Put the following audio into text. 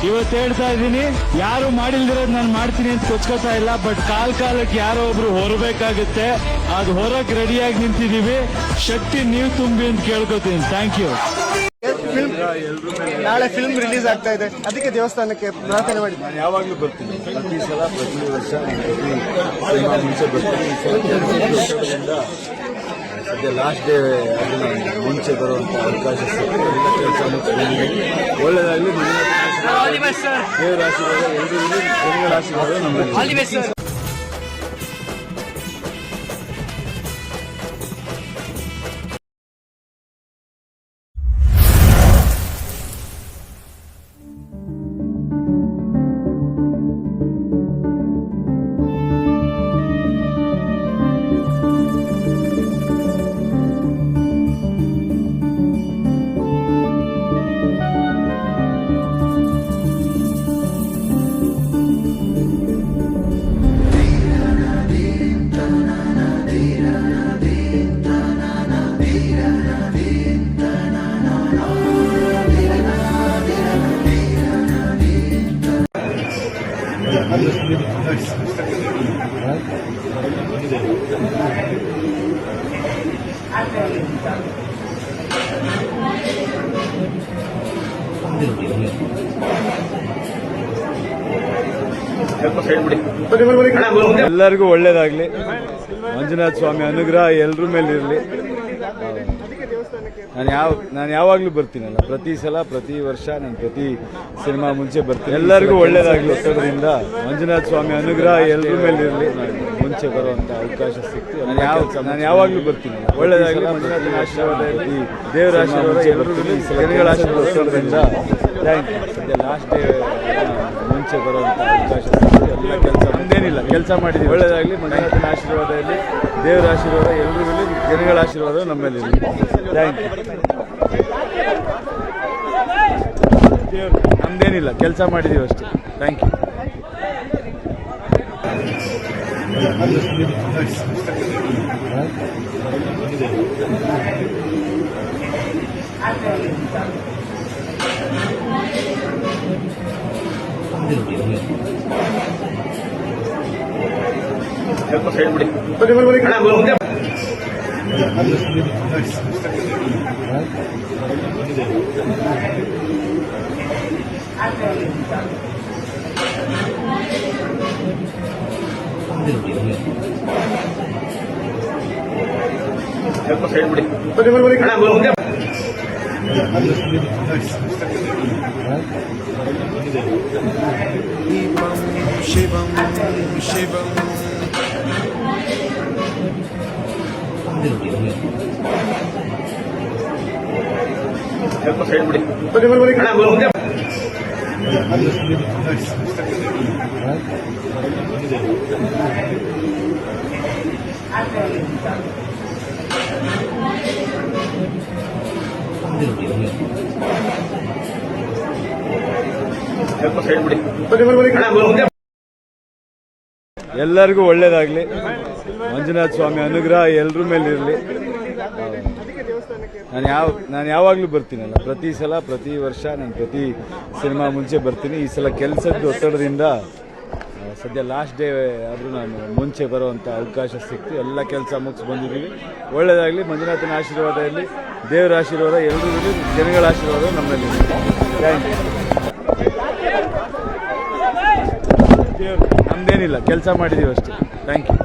ಇವತ್ತು ಹೇಳ್ತಾ ಇದ್ದೀನಿ, ಯಾರು ಮಾಡಿಲ್ದಿರೋದು ನಾನು ಮಾಡ್ತೀನಿ ಅಂತ ಕೊಚ್ಕೋತಾ ಇಲ್ಲ. ಬಟ್ ಕಾಲಕ್ಕೆ ಯಾರೋ ಒಬ್ರು ಹೊರಬೇಕಾಗುತ್ತೆ. ಅದು ಹೊರಕ್ಕೆ ರೆಡಿಯಾಗಿ ನಿಂತಿದೀವಿ. ಶಕ್ತಿ ನೀವು ತುಂಬಿ ಅಂತ ಕೇಳ್ಕೊತೀನಿ. Thank you. ನಾಳೆ ಫಿಲ್ಮ್ ರಿಲೀಸ್ ಆಗ್ತಾ ಇದೆ, ಅದಕ್ಕೆ ದೇವಸ್ಥಾನಕ್ಕೆ ಪ್ರಾರ್ಥನೆ ಮಾಡಿ. ನಾನು ಯಾವಾಗಲೂ ಬರ್ತೀನಿ, ಪ್ರತಿ ಸಲ ಪ್ರತಿ ವರ್ಷ ಸಿನಿಮಾ ಮುಂಚೆ ಬರ್ತೀನಿ. ಸದ್ಯ ಲಾಸ್ಟ್ ಡೇ ಅದು ನಾನು ಮುಂಚೆ ಬರುವಂಥ ಅವಕಾಶ ಸಿಕ್ಕಿದೆ. ಎಲ್ಲ ಕೆಲಸ ಒಳ್ಳೆಯದಾಗಲಿ. ದೇವರ ಆಶೀರ್ವಾದ ಎಲ್ಲರಿಗೂ, ಜನಗಳ ಆಶೀರ್ವಾದ ನಮ್ಮಲ್ಲಿ. ಎಲ್ಲರಿಗೂ ಒಳ್ಳೇದಾಗ್ಲಿ. ಮಂಜುನಾಥ ಸ್ವಾಮಿ ಅನುಗ್ರಹ ಎಲ್ಲರ ಮೇಲೆ ಇರಲಿ. ನಾನು ಯಾವಾಗಲೂ ಬರ್ತೀನಲ್ಲ, ಪ್ರತಿ ಸಲ ಪ್ರತಿ ವರ್ಷ ನಾನು ಪ್ರತಿ ಸಿನಿಮಾ ಮುಂಚೆ ಬರ್ತೀನಿ. ಎಲ್ಲರಿಗೂ ಒಳ್ಳೇದಾಗ್ಲಿ. ಒತ್ತಡದಿಂದ ಮಂಜುನಾಥ ಸ್ವಾಮಿ ಅನುಗ್ರಹ ಎಲ್ಲರ ಮೇಲೆ ಇರಲಿ. ಮುಂಚೆ ಬರುವಂತ ಅವಕಾಶ ಸಿಕ್ತು. ನಾನು ಯಾವಾಗಲೂ ಬರ್ತೀನಿ. ಒಳ್ಳೇದಾಗಲಿ. ಮಂಜುನಾಥನ ಆಶೀರ್ವಾದ ಇರಲಿ, ದೇವರ ಆಶೀರ್ವಾದ ಎಲ್ಲರಿಗೂ, ಜನಗಳ ಆಶೀರ್ವಾದ ಒತ್ತಡದಿಂದ. Thank you. ಸದ್ಯ ಲಾಸ್ಟ್ ಡೇ ಮುಂಚೆ ಬರುವಂತ ಅವಕಾಶ ಸಿಕ್ತು. ಎಲ್ಲ ಕೆಲಸ ಮುಂದೇನಿಲ್ಲ, ಕೆಲಸ ಮಾಡಿದ್ದೀವಿ. ಒಳ್ಳೇದಾಗಲಿ. ಮಂಜುನಾಥನ ಆಶೀರ್ವಾದ ಇರಲಿ, ದೇವರ ಆಶೀರ್ವಾದ ಎಲ್ಲರಿಗೂ, ಜನಗಳ ಆಶೀರ್ವಾದ ನಮ್ಮಲ್ಲಿ ಇರಲಿ. Thank you. ನಮ್ದೇನಿಲ್ಲ, ಕೆಲಸ ಮಾಡಿದ್ದೀವಿ ಅಷ್ಟೇ. Thank you. ಶಿವಂ ಶಿವಂ ಎಲ್ಲರಿಗೂ ಒಳ್ಳೇದಾಗ್ಲಿ. ಮಂಜುನಾಥ ಸ್ವಾಮಿ ಅನುಗ್ರಹ ಎಲ್ಲರ ಮೇಲೆ ಇರಲಿ. ನಾನು ಯಾವಾಗಲೂ ಬರ್ತೀನಲ್ಲ, ಪ್ರತಿ ಸಲ ಪ್ರತಿ ವರ್ಷ ನಾನು ಪ್ರತಿ ಸಿನಿಮಾ ಮುಂಚೆ ಬರ್ತೀನಿ. ಈ ಸಲ ಕೆಲಸದ ಒತ್ತಡದಿಂದ ಸದ್ಯ ಲಾಸ್ಟ್ ಡೇ ಆದರೂ ನಾನು ಮುಂಚೆ ಬರುವಂಥ ಅವಕಾಶ ಸಿಕ್ತು. ಎಲ್ಲ ಕೆಲಸ ಮುಗಿಸಿ ಬಂದಿದ್ದೀವಿ. ಒಳ್ಳೆಯದಾಗಲಿ. ಮಂಜುನಾಥನ ಆಶೀರ್ವಾದ ಇರಲಿ, ದೇವರ ಆಶೀರ್ವಾದ ಎಲ್ಲರಿಗೂ, ಜನಗಳ ಆಶೀರ್ವಾದ ನಮ್ಮಲ್ಲಿ. Thank you. ನಮ್ದೇನಿಲ್ಲ, ಕೆಲಸ ಮಾಡಿದ್ದೀವಿ ಅಷ್ಟೇ. Thank you.